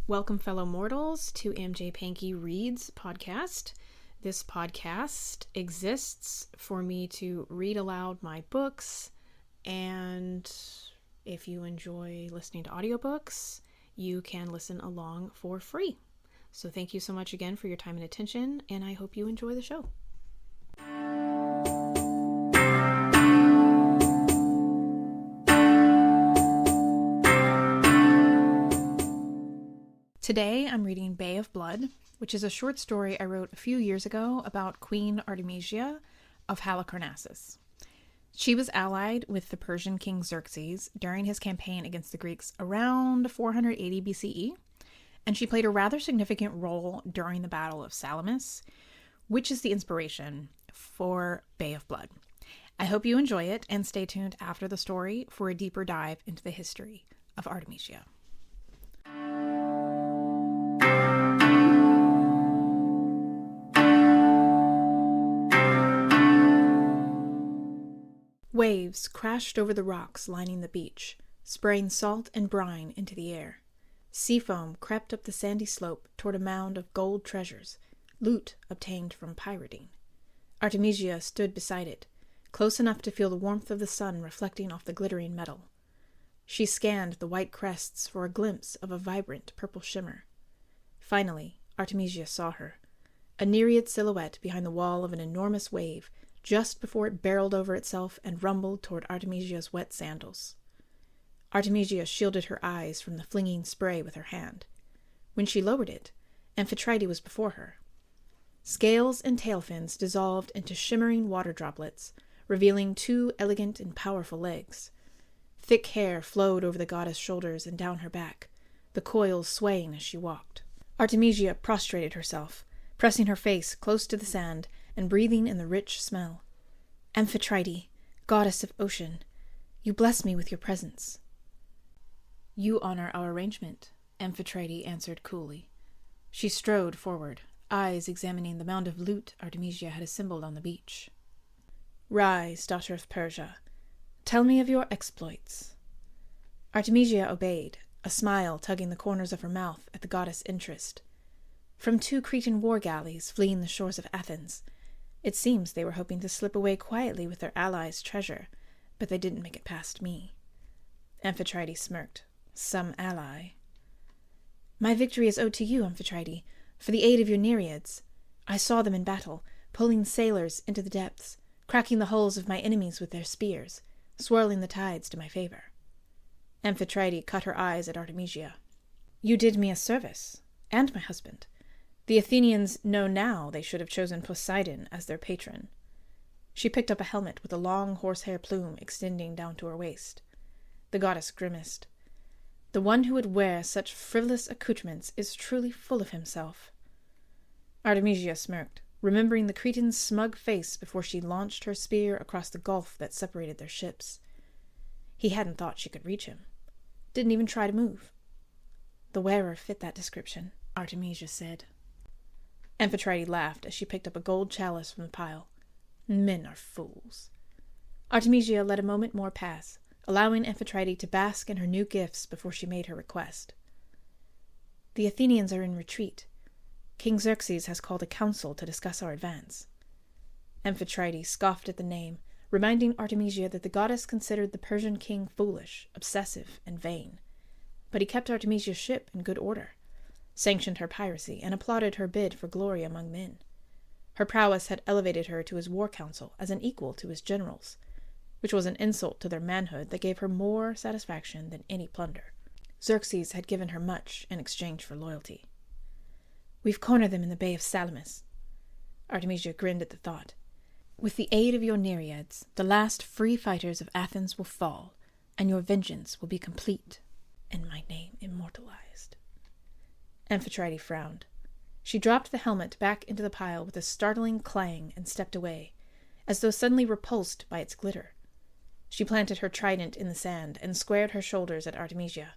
Welcome, fellow mortals, to MJ Pankey Reads podcast. This podcast exists for me to read aloud my books, and if you enjoy listening to audiobooks, you can listen along for free. So thank you so much again for your time and attention, and I hope you enjoy the show. Today I'm reading Bay of Blood, which is a short story I wrote a few years ago about Queen Artemisia of Halicarnassus. She was allied with the Persian king Xerxes during his campaign against the Greeks around 480 BCE, and she played a rather significant role during the Battle of Salamis, which is the inspiration for Bay of Blood. I hope you enjoy it and stay tuned after the story for a deeper dive into the history of Artemisia. Waves crashed over the rocks lining the beach, spraying salt and brine into the air. Sea foam crept up the sandy slope toward a mound of gold treasures, loot obtained from pirating. Artemisia stood beside it, close enough to feel the warmth of the sun reflecting off the glittering metal. She scanned the white crests for a glimpse of a vibrant purple shimmer. Finally, Artemisia saw her, a nereid silhouette behind the wall of an enormous wave, just before it barreled over itself and rumbled toward Artemisia's wet sandals. Artemisia shielded her eyes from the flinging spray with her hand. When she lowered it, Amphitrite was before her. Scales and tail fins dissolved into shimmering water droplets, revealing two elegant and powerful legs. Thick hair flowed over the goddess' shoulders and down her back, the coils swaying as she walked. Artemisia prostrated herself, pressing her face close to the sand and breathing in the rich smell. Amphitrite, goddess of ocean, you bless me with your presence. You honor our arrangement, Amphitrite answered coolly. She strode forward, eyes examining the mound of loot Artemisia had assembled on the beach. Rise, daughter of Persia. Tell me of your exploits. Artemisia obeyed, a smile tugging the corners of her mouth at the goddess' interest. From 2 Cretan war galleys fleeing the shores of Athens, it seems they were hoping to slip away quietly with their allies' treasure, but they didn't make it past me. Amphitrite smirked. Some ally. My victory is owed to you, Amphitrite, for the aid of your nereids. I saw them in battle, pulling sailors into the depths, cracking the hulls of my enemies with their spears, swirling the tides to my favor. Amphitrite cut her eyes at Artemisia. You did me a service, and my husband. The Athenians know now they should have chosen Poseidon as their patron. She picked up a helmet with a long horsehair plume extending down to her waist. The goddess grimaced. The one who would wear such frivolous accoutrements is truly full of himself. Artemisia smirked, remembering the Cretan's smug face before she launched her spear across the gulf that separated their ships. He hadn't thought she could reach him. Didn't even try to move. The wearer fit that description, Artemisia said. Amphitrite laughed as she picked up a gold chalice from the pile. Men are fools. Artemisia let a moment more pass, allowing Amphitrite to bask in her new gifts before she made her request. The Athenians are in retreat. King Xerxes has called a council to discuss our advance. Amphitrite scoffed at the name, reminding Artemisia that the goddess considered the Persian king foolish, obsessive, and vain. But he kept Artemisia's ship in good order, sanctioned her piracy, and applauded her bid for glory among men. Her prowess had elevated her to his war council as an equal to his generals, which was an insult to their manhood that gave her more satisfaction than any plunder. Xerxes had given her much in exchange for loyalty. We've cornered them in the Bay of Salamis. Artemisia grinned at the thought. With the aid of your nereids, the last free fighters of Athens will fall, and your vengeance will be complete, and my name immortalized. Amphitrite frowned. She dropped the helmet back into the pile with a startling clang and stepped away, as though suddenly repulsed by its glitter. She planted her trident in the sand and squared her shoulders at Artemisia.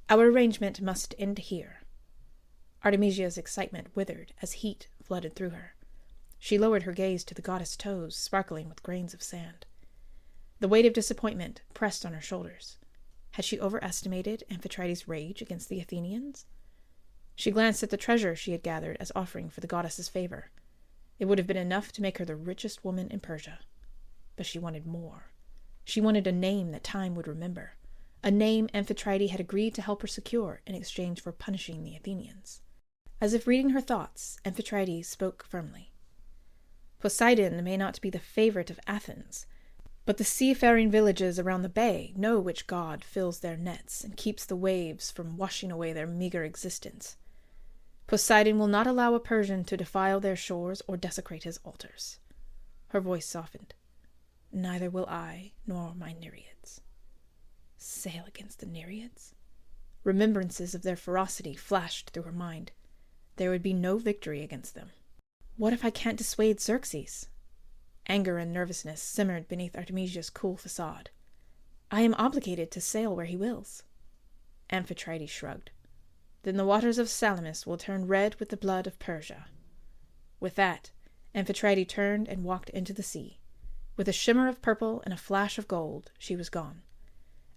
Our arrangement must end here. Artemisia's excitement withered as heat flooded through her. She lowered her gaze to the goddess' toes, sparkling with grains of sand. The weight of disappointment pressed on her shoulders. Had she overestimated Amphitrite's rage against the Athenians? She glanced at the treasure she had gathered as offering for the goddess's favor. It would have been enough to make her the richest woman in Persia. But she wanted more. She wanted a name that time would remember, a name Amphitrite had agreed to help her secure in exchange for punishing the Athenians. As if reading her thoughts, Amphitrite spoke firmly. Poseidon may not be the favorite of Athens, but the seafaring villages around the bay know which god fills their nets and keeps the waves from washing away their meager existence. Poseidon will not allow a Persian to defile their shores or desecrate his altars. Her voice softened. Neither will I, nor my Nereids. Sail against the Nereids? Remembrances of their ferocity flashed through her mind. There would be no victory against them. What if I can't dissuade Xerxes? Anger and nervousness simmered beneath Artemisia's cool facade. I am obligated to sail where he wills. Amphitrite shrugged. Then the waters of Salamis will turn red with the blood of Persia. With that, Amphitrite turned and walked into the sea. With a shimmer of purple and a flash of gold, she was gone.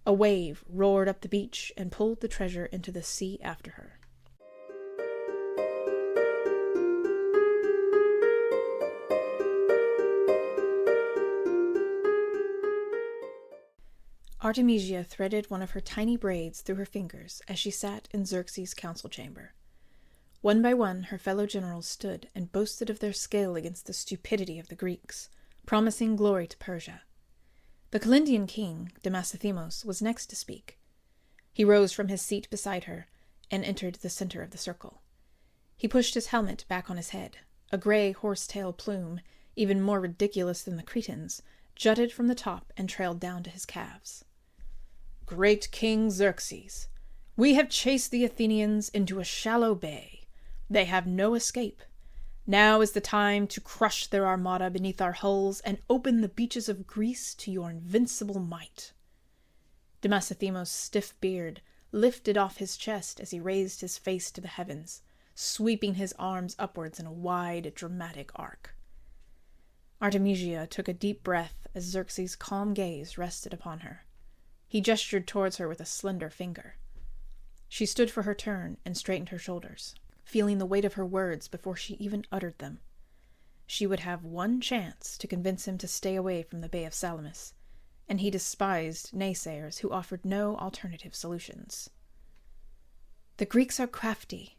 A wave roared up the beach and pulled the treasure into the sea after her. Artemisia threaded one of her tiny braids through her fingers as she sat in Xerxes' council chamber. One by one her fellow generals stood and boasted of their skill against the stupidity of the Greeks, promising glory to Persia. The Calindian king, Damasithemos, was next to speak. He rose from his seat beside her and entered the center of the circle. He pushed his helmet back on his head. A gray horsetail plume, even more ridiculous than the Cretans, jutted from the top and trailed down to his calves. Great King Xerxes, we have chased the Athenians into a shallow bay. They have no escape. Now is the time to crush their armada beneath our hulls and open the beaches of Greece to your invincible might. Damasithemos' stiff beard lifted off his chest as he raised his face to the heavens, sweeping his arms upwards in a wide, dramatic arc. Artemisia took a deep breath as Xerxes' calm gaze rested upon her. He gestured towards her with a slender finger. She stood for her turn and straightened her shoulders, feeling the weight of her words before she even uttered them. She would have one chance to convince him to stay away from the Bay of Salamis, and he despised naysayers who offered no alternative solutions. The Greeks are crafty.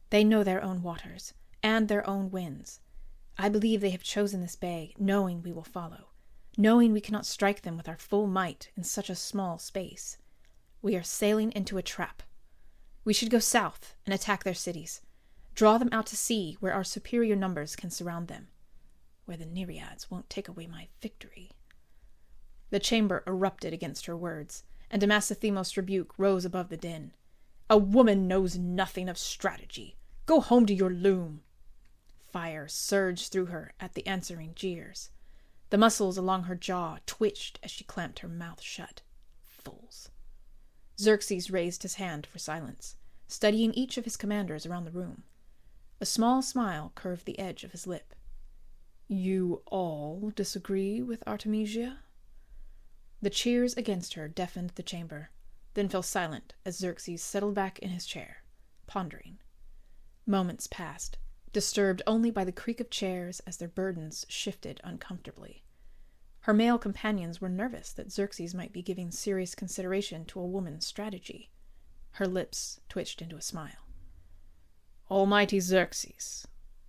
They know their own waters, and their own winds. I believe they have chosen this bay, knowing we will follow, knowing we cannot strike them with our full might in such a small space. We are sailing into a trap. We should go south and attack their cities, draw them out to sea where our superior numbers can surround them, where the Nereids won't take away my victory. The chamber erupted against her words, and Damasithemos' rebuke rose above the din. A woman knows nothing of strategy. Go home to your loom. Fire surged through her at the answering jeers. The muscles along her jaw twitched as she clamped her mouth shut. Fools. Xerxes raised his hand for silence, studying each of his commanders around the room. A small smile curved the edge of his lip. You all disagree with Artemisia? The cheers against her deafened the chamber, then fell silent as Xerxes settled back in his chair, pondering. Moments passed, disturbed only by the creak of chairs as their burdens shifted uncomfortably. Her male companions were nervous that Xerxes might be giving serious consideration to a woman's strategy. Her lips twitched into a smile. Almighty Xerxes.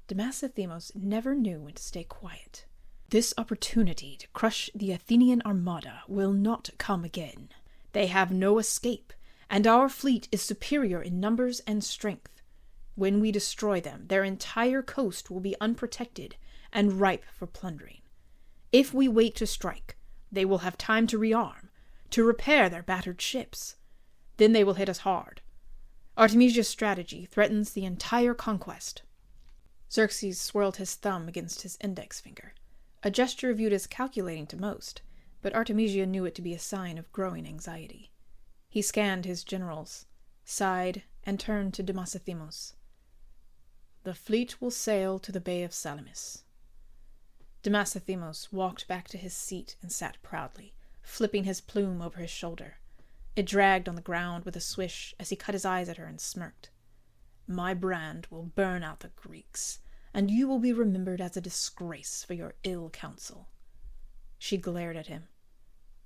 Damasithemos never knew when to stay quiet. This opportunity to crush the Athenian armada will not come again. They have no escape, and our fleet is superior in numbers and strength. When we destroy them, their entire coast will be unprotected and ripe for plundering. If we wait to strike, they will have time to rearm, to repair their battered ships. Then they will hit us hard. Artemisia's strategy threatens the entire conquest. Xerxes swirled his thumb against his index finger, a gesture viewed as calculating to most, but Artemisia knew it to be a sign of growing anxiety. He scanned his generals, sighed, and turned to Damasithemos. The fleet will sail to the Bay of Salamis. Damasithemos walked back to his seat and sat proudly, flipping his plume over his shoulder. It dragged on the ground with a swish as he cut his eyes at her and smirked. My brand will burn out the Greeks, and you will be remembered as a disgrace for your ill counsel." She glared at him.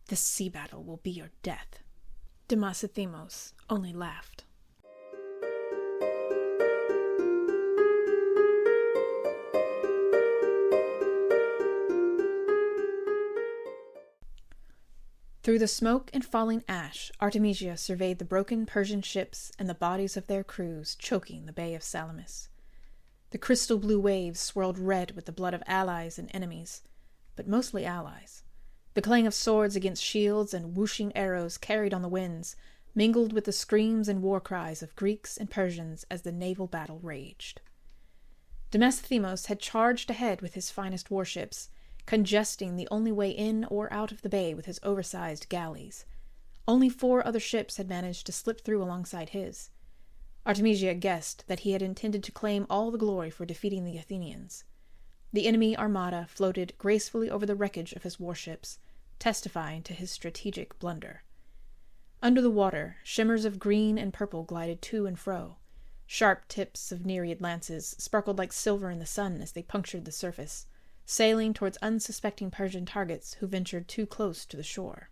"This sea battle will be your death." Demosthenes only laughed. Through the smoke and falling ash, Artemisia surveyed the broken Persian ships and the bodies of their crews choking the bay of Salamis. The crystal blue waves swirled red with the blood of allies and enemies, but mostly allies. The clang of swords against shields and whooshing arrows carried on the winds mingled with the screams and war cries of Greeks and Persians as the naval battle raged. Demosthenes had charged ahead with his finest warships, congesting the only way in or out of the bay with his oversized galleys. Only 4 other ships had managed to slip through alongside his. Artemisia guessed that he had intended to claim all the glory for defeating the Athenians. The enemy armada floated gracefully over the wreckage of his warships, testifying to his strategic blunder. Under the water, shimmers of green and purple glided to and fro. Sharp tips of Nereid lances sparkled like silver in the sun as they punctured the surface, sailing towards unsuspecting Persian targets who ventured too close to the shore.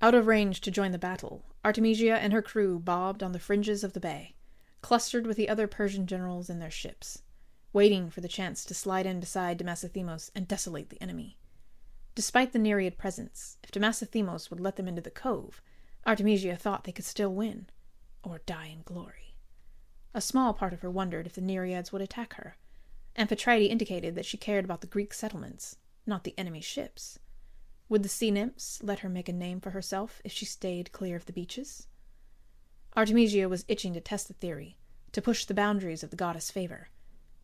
Out of range to join the battle, Artemisia and her crew bobbed on the fringes of the bay, clustered with the other Persian generals and their ships, waiting for the chance to slide in beside Demosthenes and desolate the enemy. Despite the Nereid presence, if Demosthenes would let them into the cove, Artemisia thought they could still win, or die in glory. A small part of her wondered if the Nereids would attack her. Amphitrite indicated that she cared about the Greek settlements, not the enemy ships. Would the sea nymphs let her make a name for herself if she stayed clear of the beaches? Artemisia was itching to test the theory, to push the boundaries of the goddess' favor,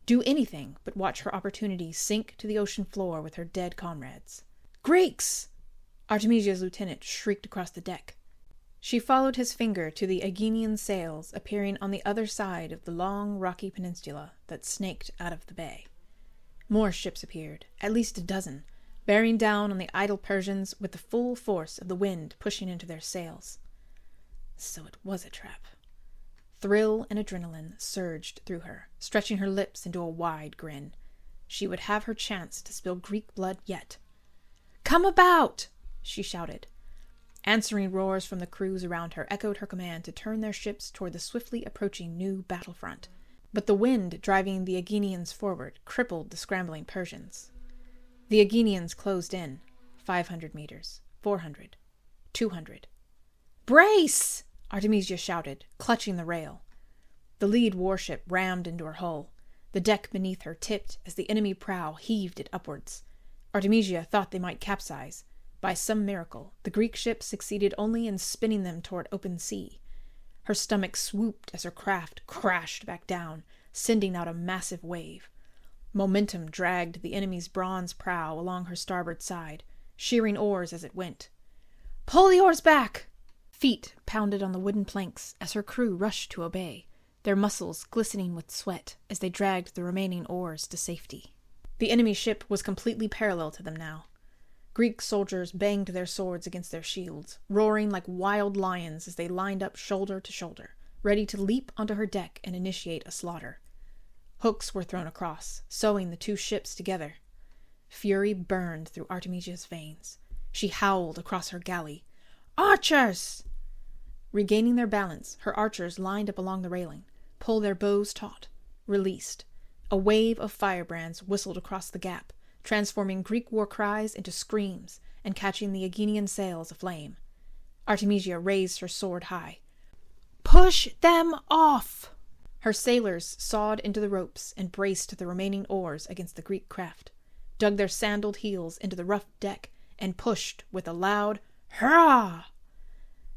do anything but watch her opportunity sink to the ocean floor with her dead comrades. "Greeks!" Artemisia's lieutenant shrieked across the deck. She followed his finger to the Aegean sails appearing on the other side of the long, rocky peninsula that snaked out of the bay. More ships appeared, at least a dozen, bearing down on the idle Persians with the full force of the wind pushing into their sails. So it was a trap. Thrill and adrenaline surged through her, stretching her lips into a wide grin. She would have her chance to spill Greek blood yet. "Come about!" she shouted. Answering roars from the crews around her echoed her command to turn their ships toward the swiftly approaching new battlefront. But the wind driving the Aegeans forward crippled the scrambling Persians. The Aegeans closed in, 500 meters, 400, 200. "Brace!" Artemisia shouted, clutching the rail. The lead warship rammed into her hull. The deck beneath her tipped as the enemy prow heaved it upwards. Artemisia thought they might capsize. By some miracle, the Greek ship succeeded only in spinning them toward open sea. Her stomach swooped as her craft crashed back down, sending out a massive wave. Momentum dragged the enemy's bronze prow along her starboard side, shearing oars as it went. "Pull the oars back!" Feet pounded on the wooden planks as her crew rushed to obey, their muscles glistening with sweat as they dragged the remaining oars to safety. The enemy ship was completely parallel to them now. Greek soldiers banged their swords against their shields, roaring like wild lions as they lined up shoulder to shoulder, ready to leap onto her deck and initiate a slaughter. Hooks were thrown across, sewing the two ships together. Fury burned through Artemisia's veins. She howled across her galley, "Archers!" Regaining their balance, her archers lined up along the railing, pulled their bows taut, released. A wave of firebrands whistled across the gap, transforming Greek war cries into screams and catching the Aegean sails aflame. Artemisia raised her sword high. "Push them off!" Her sailors sawed into the ropes and braced the remaining oars against the Greek craft, dug their sandaled heels into the rough deck, and pushed with a loud hurrah!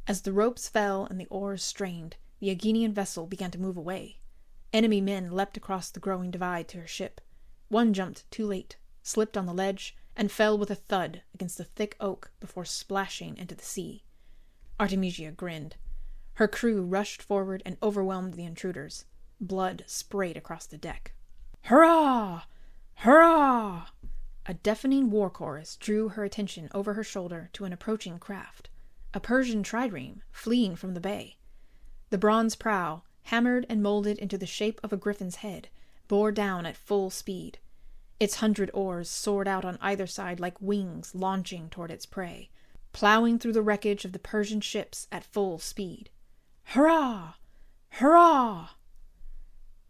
As the ropes fell and the oars strained, the Aegean vessel began to move away. Enemy men leapt across the growing divide to her ship. One jumped too late, slipped on the ledge, and fell with a thud against the thick oak before splashing into the sea. Artemisia grinned. Her crew rushed forward and overwhelmed the intruders. Blood sprayed across the deck. "Hurrah! Hurrah!" A deafening war chorus drew her attention over her shoulder to an approaching craft, a Persian trireme fleeing from the bay. The bronze prow, hammered and molded into the shape of a griffin's head, bore down at full speed. Its 100 oars soared out on either side like wings launching toward its prey, plowing through the wreckage of the Persian ships at full speed. Hurrah! Hurrah!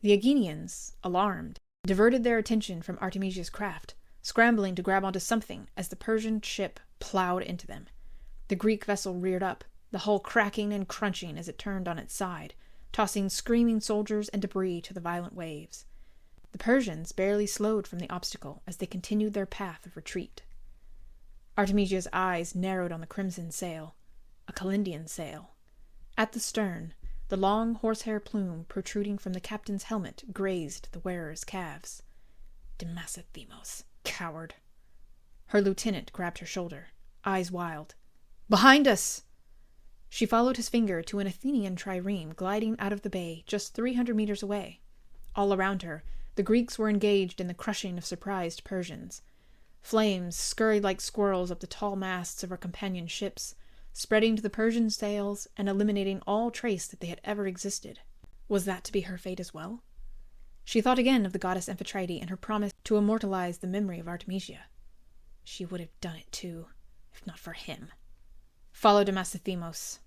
The Aeginians, alarmed, diverted their attention from Artemisia's craft, scrambling to grab onto something as the Persian ship plowed into them. The Greek vessel reared up, the hull cracking and crunching as it turned on its side, tossing screaming soldiers and debris to the violent waves. The Persians barely slowed from the obstacle as they continued their path of retreat. Artemisia's eyes narrowed on the crimson sail, a Calindian sail. At the stern, the long horsehair plume protruding from the captain's helmet grazed the wearer's calves. Demasithemos, coward. Her lieutenant grabbed her shoulder, eyes wild. Behind us! She followed his finger to an Athenian trireme gliding out of the bay just 300 meters away. All around her, the Greeks were engaged in the crushing of surprised Persians. Flames scurried like squirrels up the tall masts of her companion ships, spreading to the Persian sails and eliminating all trace that they had ever existed. Was that to be her fate as well? She thought again of the goddess Amphitrite and her promise to immortalize the memory of Artemisia. She would have done it too, if not for him. Follow Demasithemos.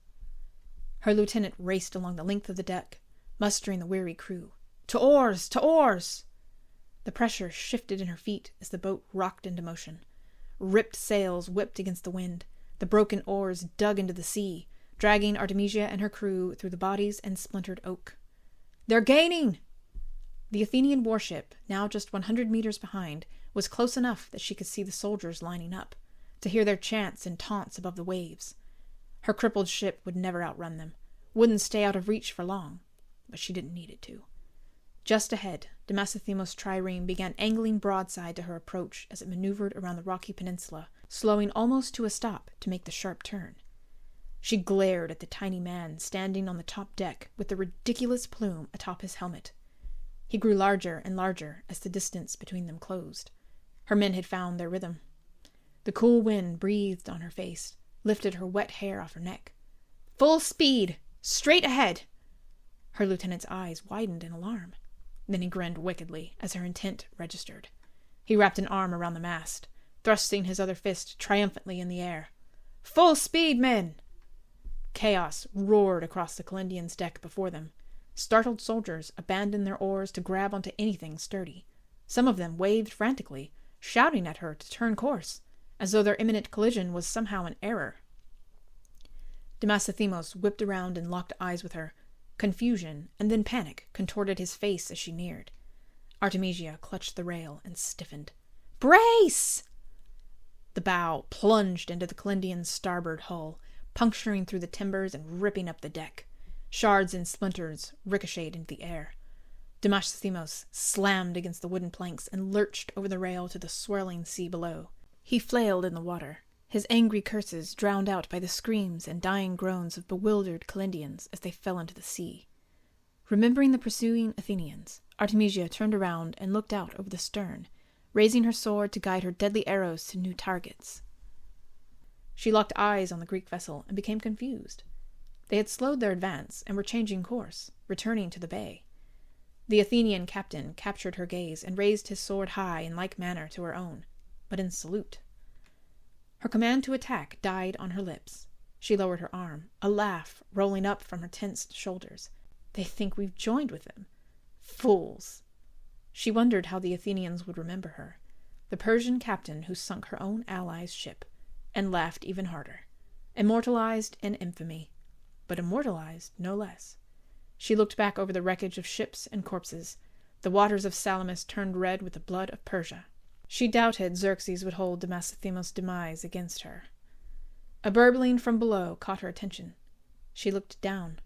Her lieutenant raced along the length of the deck, mustering the weary crew. To oars! To oars! The pressure shifted in her feet as the boat rocked into motion. Ripped sails whipped against the wind. The broken oars dug into the sea, dragging Artemisia and her crew through the bodies and splintered oak. They're gaining! The Athenian warship, now just 100 meters behind, was close enough that she could see the soldiers lining up, to hear their chants and taunts above the waves. Her crippled ship would never outrun them, wouldn't stay out of reach for long, but she didn't need it to. Just ahead, Demasithemos' trireme began angling broadside to her approach as it maneuvered around the rocky peninsula, slowing almost to a stop to make the sharp turn. She glared at the tiny man standing on the top deck with the ridiculous plume atop his helmet. He grew larger and larger as the distance between them closed. Her men had found their rhythm. The cool wind breathed on her face, lifted her wet hair off her neck. Full speed! Straight ahead! Her lieutenant's eyes widened in alarm. Then he grinned wickedly as her intent registered. He wrapped an arm around the mast, thrusting his other fist triumphantly in the air. Full speed, men! Chaos roared across the Calindian's deck before them. Startled soldiers abandoned their oars to grab onto anything sturdy. Some of them waved frantically, shouting at her to turn course, as though their imminent collision was somehow an error. Demasithemos whipped around and locked eyes with her. Confusion, and then panic, contorted his face as she neared. Artemisia clutched the rail and stiffened. Brace! The bow plunged into the Calindian's starboard hull, puncturing through the timbers and ripping up the deck. Shards and splinters ricocheted into the air. Demasithemos slammed against the wooden planks and lurched over the rail to the swirling sea below. He flailed in the water, his angry curses drowned out by the screams and dying groans of bewildered Calindians as they fell into the sea. Remembering the pursuing Athenians, Artemisia turned around and looked out over the stern, raising her sword to guide her deadly arrows to new targets. She locked eyes on the Greek vessel and became confused. They had slowed their advance and were changing course, returning to the bay. The Athenian captain captured her gaze and raised his sword high in like manner to her own, but in salute. Her command to attack died on her lips. She lowered her arm, a laugh rolling up from her tensed shoulders. They think we've joined with them. Fools! She wondered how the Athenians would remember her, the Persian captain who sunk her own ally's ship, and laughed even harder. Immortalized in infamy, but immortalized no less. She looked back over the wreckage of ships and corpses. The waters of Salamis turned red with the blood of Persia. She doubted Xerxes would hold Demasithemos' demise against her. A burbling from below caught her attention. She looked down.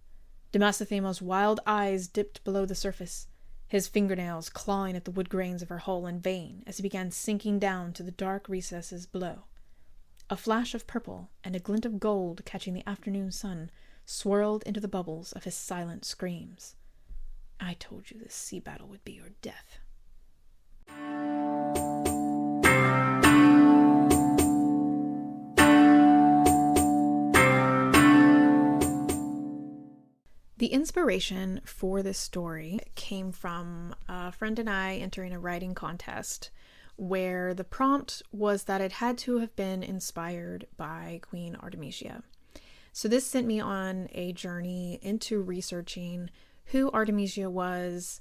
Demasithemos' wild eyes dipped below the surface, his fingernails clawing at the wood grains of her hull in vain as he began sinking down to the dark recesses below. A flash of purple and a glint of gold catching the afternoon sun swirled into the bubbles of his silent screams. I told you this sea battle would be your death. The inspiration for this story came from a friend and I entering a writing contest where the prompt was that it had to have been inspired by Queen Artemisia. So this sent me on a journey into researching who Artemisia was,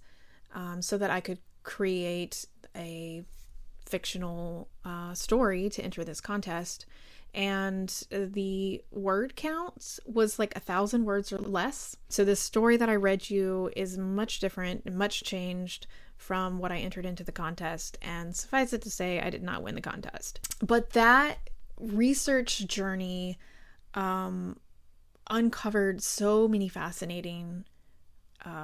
so that I could create a fictional story to enter this contest. And the word count was like 1,000 words or less. So this story that I read you is much different and much changed from what I entered into the contest. And suffice it to say, I did not win the contest. But that research journey uncovered so many fascinating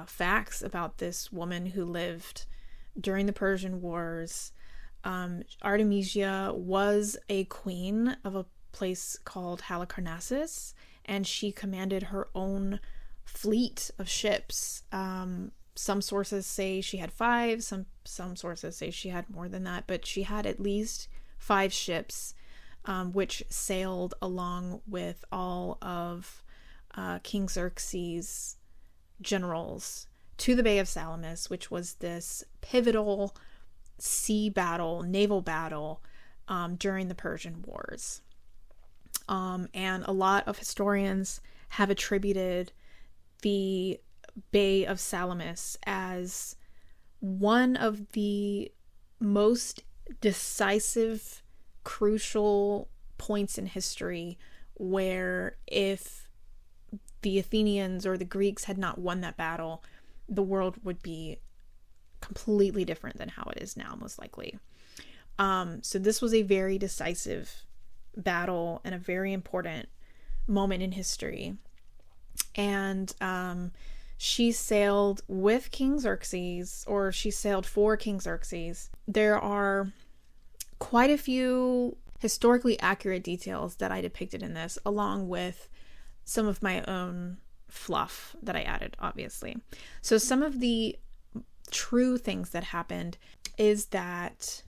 facts about this woman who lived during the Persian Wars. Artemisia was a queen of a place called Halicarnassus, and she commanded her own fleet of ships. Some sources say she had 5, some sources say she had more than that, but she had at least 5 ships, which sailed along with all of King Xerxes' generals to the Bay of Salamis, which was this pivotal sea battle, naval battle, during the Persian Wars. And a lot of historians have attributed the Bay of Salamis as one of the most decisive, crucial points in history where if the Athenians or the Greeks had not won that battle, the world would be completely different than how it is now, most likely. So this was a very decisive battle and a very important moment in history. And she sailed with King Xerxes, or she sailed for King Xerxes. There are quite a few historically accurate details that I depicted in this, along with some of my own fluff that I added, obviously. So some of the true things that happened is that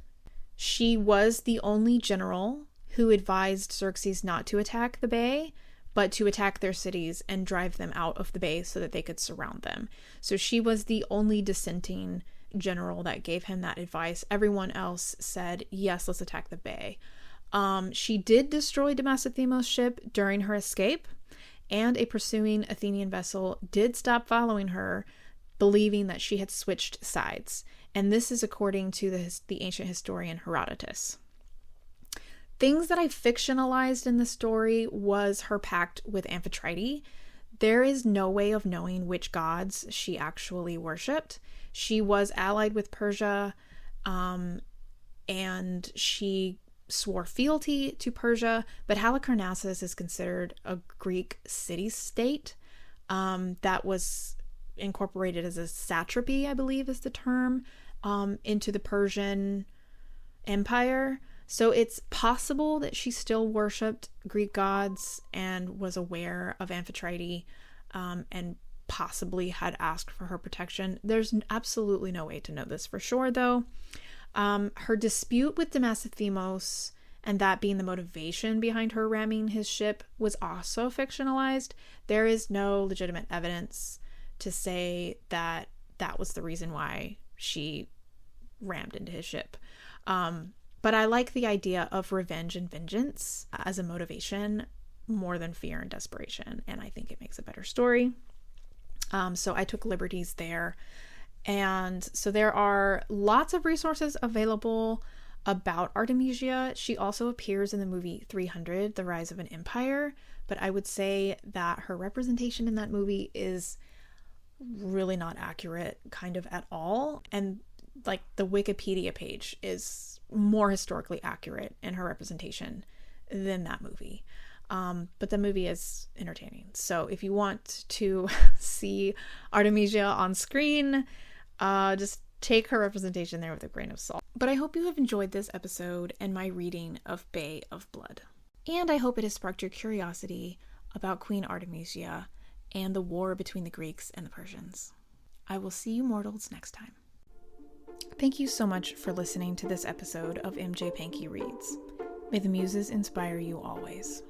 she was the only general who advised Xerxes not to attack the bay, but to attack their cities and drive them out of the bay so that they could surround them. So she was the only dissenting general that gave him that advice. Everyone else said, yes, let's attack the bay. She did destroy Demosthenes' ship during her escape, and a pursuing Athenian vessel did stop following her, believing that she had switched sides. And this is according to the ancient historian Herodotus. Things that I fictionalized in the story was her pact with Amphitrite. There is no way of knowing which gods she actually worshipped. She was allied with Persia, and she swore fealty to Persia, but Halicarnassus is considered a Greek city-state that was incorporated as a satrapy, I believe is the term, into the Persian Empire. So it's possible that she still worshipped Greek gods and was aware of Amphitrite, and possibly had asked for her protection. There's absolutely no way to know this for sure, though. Her dispute with Demosthenes, and that being the motivation behind her ramming his ship, was also fictionalized. There is no legitimate evidence to say that that was the reason why she rammed into his ship. But I like the idea of revenge and vengeance as a motivation more than fear and desperation, and I think it makes a better story. So I took liberties there. And so there are lots of resources available about Artemisia. She also appears in the movie 300, The Rise of an Empire, but I would say that her representation in that movie is really not accurate, kind of at all. And like the Wikipedia page is more historically accurate in her representation than that movie. But the movie is entertaining. So if you want to see Artemisia on screen, just take her representation there with a grain of salt. But I hope you have enjoyed this episode and my reading of Bay of Blood. And I hope it has sparked your curiosity about Queen Artemisia and the war between the Greeks and the Persians. I will see you mortals next time. Thank you so much for listening to this episode of MJ Pankey Reads. May the muses inspire you always.